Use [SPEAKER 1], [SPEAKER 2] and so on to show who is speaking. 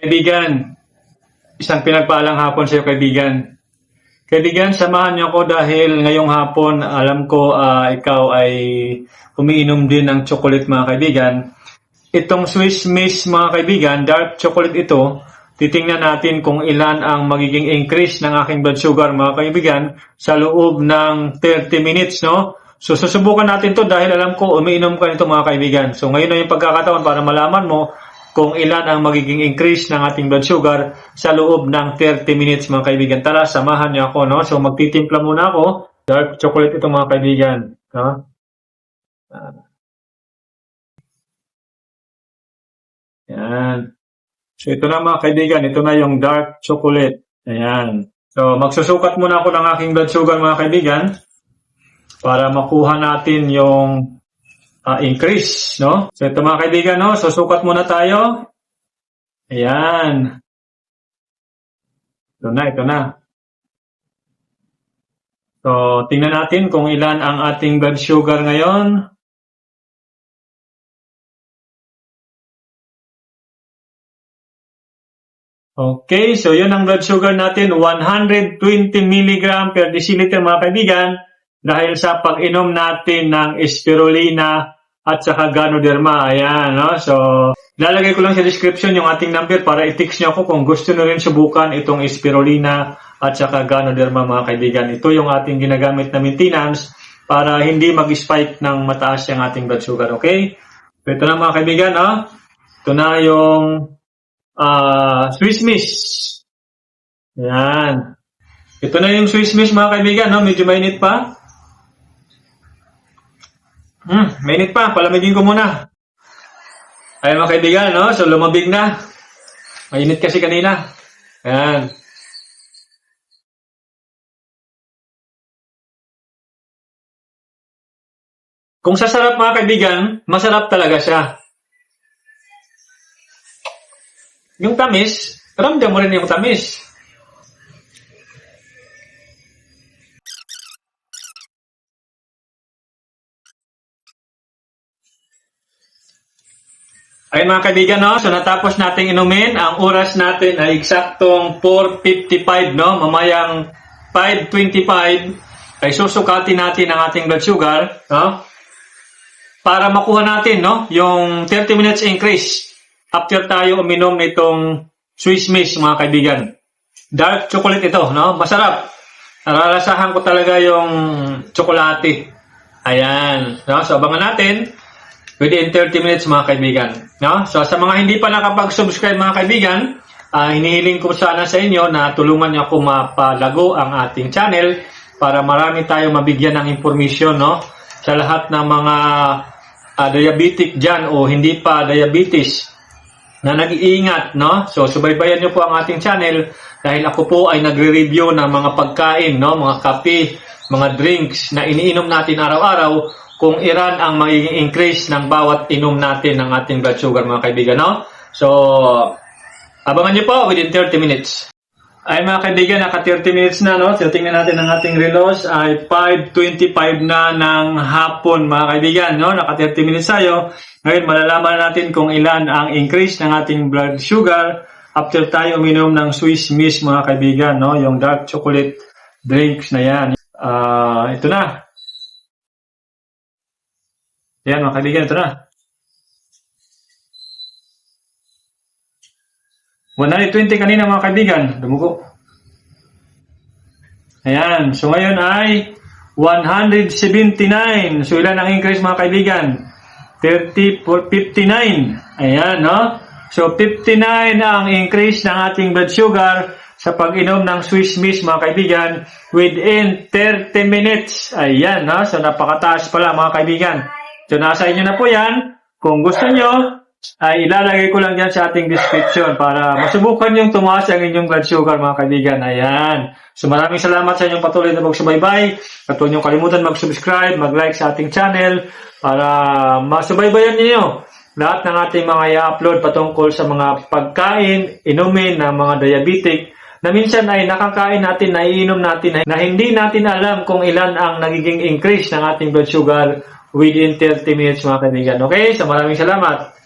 [SPEAKER 1] Kaibigan, isang pinagpaalang hapon sa iyo, kaibigan. Kaibigan, samahan niyo ako dahil ngayong hapon, alam ko ikaw ay umiinom din ng chocolate, mga kaibigan. Itong Swiss Miss, mga kaibigan, dark chocolate ito, titingnan natin kung ilan ang magiging increase ng aking blood sugar, mga kaibigan, sa loob ng 30 minutes, no? So, susubukan natin to dahil alam ko umiinom ka nito, mga kaibigan. So, ngayon na yung pagkakataon para malaman mo kung ilan ang magiging increase ng ating blood sugar sa loob ng 30 minutes, mga kaibigan. Tara, samahan niyo ako, no? So, magtitimpla muna ako. Dark chocolate ito, mga kaibigan. No? Yan. So, ito na, mga kaibigan. Ito na yung dark chocolate. Ayan. So, magsusukat muna ako ng aking blood sugar, mga kaibigan, para makuha natin yung increase, no? So, ito, mga kaibigan, no? Susukat muna tayo. Ayan. Ito na. So, tingnan natin kung ilan ang ating blood sugar ngayon. Okay, so yun ang blood sugar natin, 120 mg per deciliter, mga kaibigan, dahil sa pag-inom natin ng spirulina at saka Ganoderma. Ayan, no? So, lalagay ko lang sa description yung ating number para i-text nyo ako kung gusto nyo rin subukan itong spirulina at saka Ganoderma, mga kaibigan. Ito yung ating ginagamit na maintenance para hindi mag-spike ng mataas yung ating blood sugar, okay? So, ito na, mga kaibigan, no? Ito na yung Swiss Miss. Ayan. Ito na yung Swiss Miss, mga kaibigan, no? Medyo mainit pa. Mainit pa. Palamigin ko muna. Ayan, mga kaibigan, no? So, lumabig na. Mainit kasi kanina. Ayan. Kung sa sarap, mga kaibigan, masarap talaga siya. Yung tamis, ramdam mo rin yung tamis. Ayun, mga kaibigan, no? So, natapos nating inumin. Ang oras natin ay eksaktong 4:55, no? Mamayang 5:25 ay susukatin natin ang ating blood sugar, no? Para makuha natin, no? Yung 30 minutes increase after tayo uminom nitong Swiss Miss, mga kaibigan. Dark chocolate ito, no? Masarap. Nararasahan ko talaga yung tsokolate. Ayan, no? So, abangan natin within 30 minutes, mga kaibigan. No? So, sa mga hindi pa nakapag-subscribe, mga kaibigan, hinihiling ko sana sa inyo na tulungan niyo ako mapalago ang ating channel para marami tayo mabigyan ng informasyon, no? Sa lahat ng mga diabetic dyan o hindi pa diabetes na nag-iingat, no? So, subaybayan niyo po ang ating channel dahil ako po ay nagre-review ng mga pagkain, no? Mga kape, mga drinks na iniinom natin araw-araw, kung ilan ang magiging increase ng bawat inom natin ng ating blood sugar, mga kaibigan, no? So, abangan niyo po within 30 minutes. Ay, mga kaibigan, naka 30 minutes na, no? So, tingnan natin ang ating relos ay 5:25 na ng hapon, mga kaibigan, no? Naka 30 minutes tayo. Ngayon, malalaman natin kung ilan ang increase ng ating blood sugar after tayo uminom ng Swiss Miss, mga kaibigan, no? Yung dark chocolate drinks na yan. Ito na. Yan, mga kaibigan, ito na. 120 kanina, mga kaibigan. Dumugo. Ayan. So, ngayon ay 179. So, ilan ang increase, mga kaibigan? 59. Ayan, no? So, 59 ang increase ng ating blood sugar sa pag-inom ng Swiss Miss, mga kaibigan, within 30 minutes. Ayan, no? So, napakataas pala, mga kaibigan. So, nasa inyo na po yan. Kung gusto nyo, ay ilalagay ko lang dyan sa ating description para masubukan yung tumaas ang inyong blood sugar, mga kaibigan. Ayan. So, maraming salamat sa inyong patuloy na magsubaybay. At huwag niyong kalimutan mag-subscribe, mag-like sa ating channel para masubaybayan niyo lahat ng ating mga i-upload patungkol sa mga pagkain, inumin ng mga diabetic na minsan ay nakakain natin, naiinom natin na hindi natin alam kung ilan ang nagiging increase ng ating blood sugar within 30 minutes, mga kaibigan. Okay? So, maraming salamat.